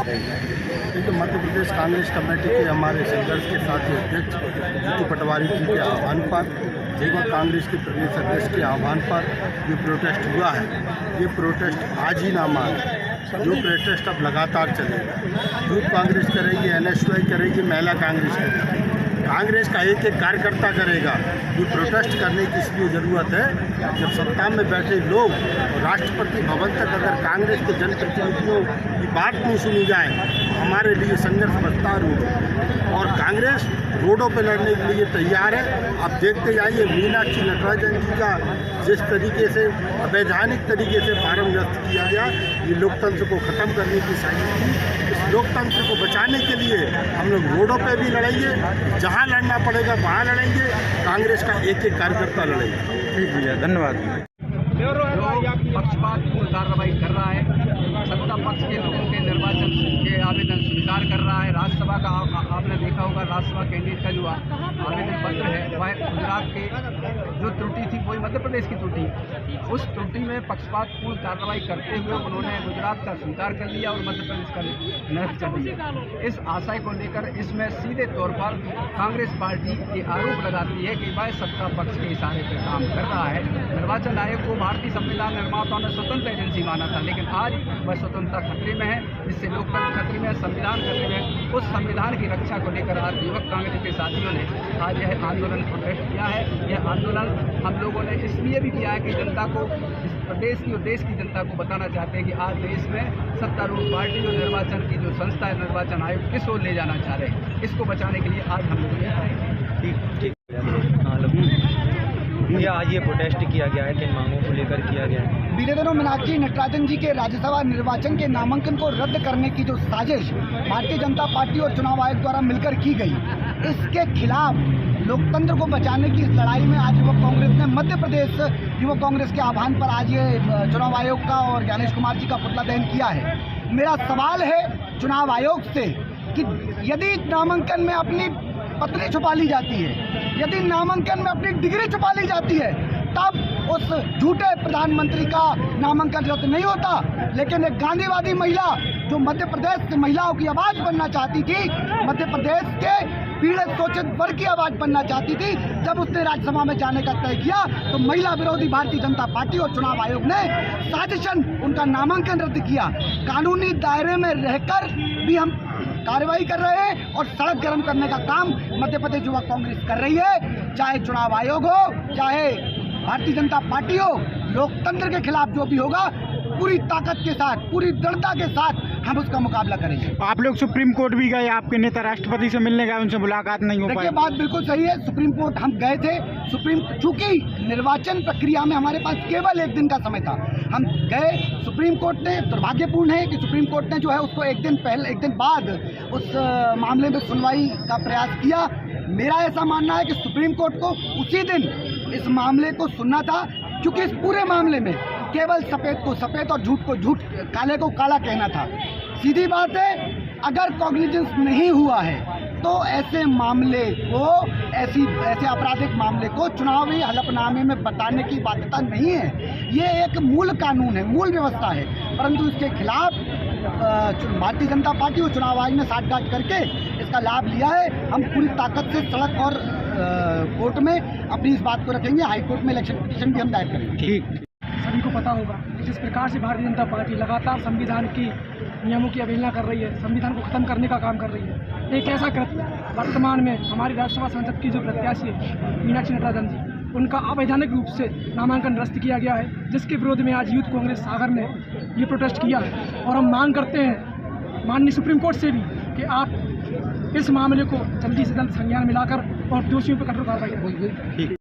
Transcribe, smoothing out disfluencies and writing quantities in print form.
देखिए, मध्य प्रदेश कांग्रेस कमेटी के हमारे संघर्ष के साथी अध्यक्ष जीतू पटवारी जी के आह्वान पर, युवक कांग्रेस के प्रदेश अध्यक्ष के आह्वान पर ये प्रोटेस्ट हुआ है। ये प्रोटेस्ट आज ही ना माने, जो प्रोटेस्ट अब लगातार चलेगा। यूथ कांग्रेस करेगी, NSY करेगी, महिला कांग्रेस करेगी, कांग्रेस का एक एक कार्यकर्ता करेगा। ये प्रोटेस्ट करने की इसलिए ज़रूरत है, जब सत्ता में बैठे लोग राष्ट्रपति भवन तक अगर कांग्रेस के जनप्रतिनिधियों की बात नहीं सुनी जाए, हमारे लिए संघर्ष बरकरार होगा। और कांग्रेस रोडों पर लड़ने के लिए तैयार है। आप देखते जाइए, मीनाक्षी नटराजन जी का जिस तरीके से अवैधानिक तरीके से फार्मग्रस्त किया गया, ये लोकतंत्र को ख़त्म करने की साजिश थी। इस लोकतंत्र को बचाने के लिए हम लोग रोडों पे भी लड़ेंगे, जहाँ लड़ना पड़ेगा वहाँ लड़ेंगे, कांग्रेस का एक एक कार्यकर्ता लड़ेगा। ठीक भैया, धन्यवाद। जो पक्षपातपूर्ण कार्रवाई कर रहा है, सत्ता पक्ष के लोगों के निर्वाचन के आवेदन स्वीकार कर रहा है। राज्यसभा का आपने देखा होगा, राज्यसभा कैंडिडेट का जो आवेदन पत्र है वह गुजरात के जो त्रुटि थी वही मध्य प्रदेश की त्रुटि, उस त्रुटि में पक्षपातपूर्ण कार्रवाई करते हुए उन्होंने गुजरात का स्वीकार कर लिया और मध्य प्रदेश का निरस्त कर दिया। इस आशय को लेकर इसमें सीधे तौर पर कांग्रेस पार्टी ये आरोप लगाती है कि वह सत्ता पक्ष के इशारे पर काम कर रहा है। निर्वाचन आयोग को भारतीय संविधान निर्माताओं ने स्वतंत्र एजेंसी माना था, लेकिन आज वह स्वतंत्रता खतरे में है, जिससे लोकतंत्र खतरे में है, संविधान खतरे में है। उस संविधान की रक्षा को लेकर आज युवक कांग्रेस के साथियों ने आज यह आंदोलन प्रोटेस्ट किया है। यह आंदोलन हम लोगों ने इसलिए भी किया है कि जनता को, इस प्रदेश की और देश की जनता को बताना चाहते हैं कि आज देश में सत्तारूढ़ पार्टी जो निर्वाचन की जो संस्था है, निर्वाचन आयोग, किस ओर ले जाना चाह रहे हैं। इसको बचाने के लिए आज हम लोग ये आए। ठीक। भैया, आज ये प्रोटेस्ट किया गया है, किन मांगों को लेकर किया गया है? बीते दिनों मीनाक्षी नटराजन जी के राज्यसभा निर्वाचन के नामांकन को रद्द करने की जो साजिश भारतीय जनता पार्टी और चुनाव आयोग द्वारा मिलकर की गई, इसके खिलाफ लोकतंत्र को बचाने की इस लड़ाई में आज युवक कांग्रेस ने मध्य प्रदेश युवक कांग्रेस के आह्वान पर आज ये चुनाव आयोग का और ज्ञानेश कुमार जी का पुतला दहन किया है। मेरा सवाल है चुनाव आयोग से कि यदि नामांकन में अपनी पत्नी छुपा ली जाती है, यदि नामांकन में अपनी डिग्री छुपा ली जाती है, तब उस झूठे प्रधानमंत्री का नामांकन रद्द नहीं होता। लेकिन एक गांधीवादी महिला जो मध्य प्रदेश की महिलाओं की आवाज़ बनना चाहती थी, मध्य प्रदेश के पीड़ित शोषित वर्ग की आवाज़ बनना चाहती थी, जब उसने राज्यसभा में जाने का तय किया तो महिला विरोधी भारतीय जनता पार्टी और चुनाव आयोग ने साजिशन उनका नामांकन रद्द किया। कानूनी दायरे में रहकर भी हम कार्रवाई कर रहे हैं और सड़क गर्म करने का काम मध्य प्रदेश युवा कांग्रेस कर रही है। चाहे चुनाव आयोग हो, चाहे भारतीय जनता पार्टी हो, लोकतंत्र के खिलाफ जो भी होगा पूरी ताकत के साथ, पूरी दृढ़ता के साथ हम उसका मुकाबला करेंगे। आप लोग सुप्रीम कोर्ट भी गए, आपके नेता राष्ट्रपति से मिलने गए, उनसे मुलाकात नहीं हो पाई। देखिए, बात बिल्कुल सही है, सुप्रीम कोर्ट हम गए थे। चूंकि निर्वाचन प्रक्रिया में हमारे पास केवल एक दिन का समय था, हम गए। सुप्रीम कोर्ट ने, दुर्भाग्यपूर्ण है कि सुप्रीम कोर्ट ने जो है उसको एक दिन बाद उस मामले में सुनवाई का प्रयास किया। मेरा ऐसा मानना है कि सुप्रीम कोर्ट को उसी दिन इस मामले को सुनना था, क्योंकि इस पूरे मामले में केवल सफ़ेद को सफ़ेद और झूठ को झूठ, काले को काला कहना था। सीधी बात है, अगर कॉग्निजेंस नहीं हुआ है तो ऐसे मामले को, ऐसे आपराधिक मामले को चुनावी हलफनामे में बताने की बाध्यता नहीं है। ये एक मूल कानून है, मूल व्यवस्था है, परंतु इसके खिलाफ भारतीय जनता पार्टी और चुनाव आयोग ने साठगांठ करके इसका लाभ लिया है। हम पूरी ताकत से सड़क और कोर्ट में अपनी इस बात को रखेंगे। हाईकोर्ट में इलेक्शन पिटीशन भी हम दायर करेंगे। ठीक। सभी को पता होगा जिस प्रकार से भारतीय जनता पार्टी लगातार संविधान की नियमों की अवहेलना कर रही है, संविधान को खत्म करने का काम कर रही है। एक ऐसा कृत्य वर्तमान में हमारी राज्यसभा सांसद की जो प्रत्याशी है मीनाक्षी नटराजन जी, उनका अवैधानिक रूप से नामांकन रद्द किया गया है, जिसके विरोध में आज यूथ कांग्रेस सागर ने ये प्रोटेस्ट किया है। और हम मांग करते हैं माननीय सुप्रीम कोर्ट से भी कि आप इस मामले को जल्दी से जल्द संज्ञान में लाकर और दोषियों पर कठोर कार्रवाई करें।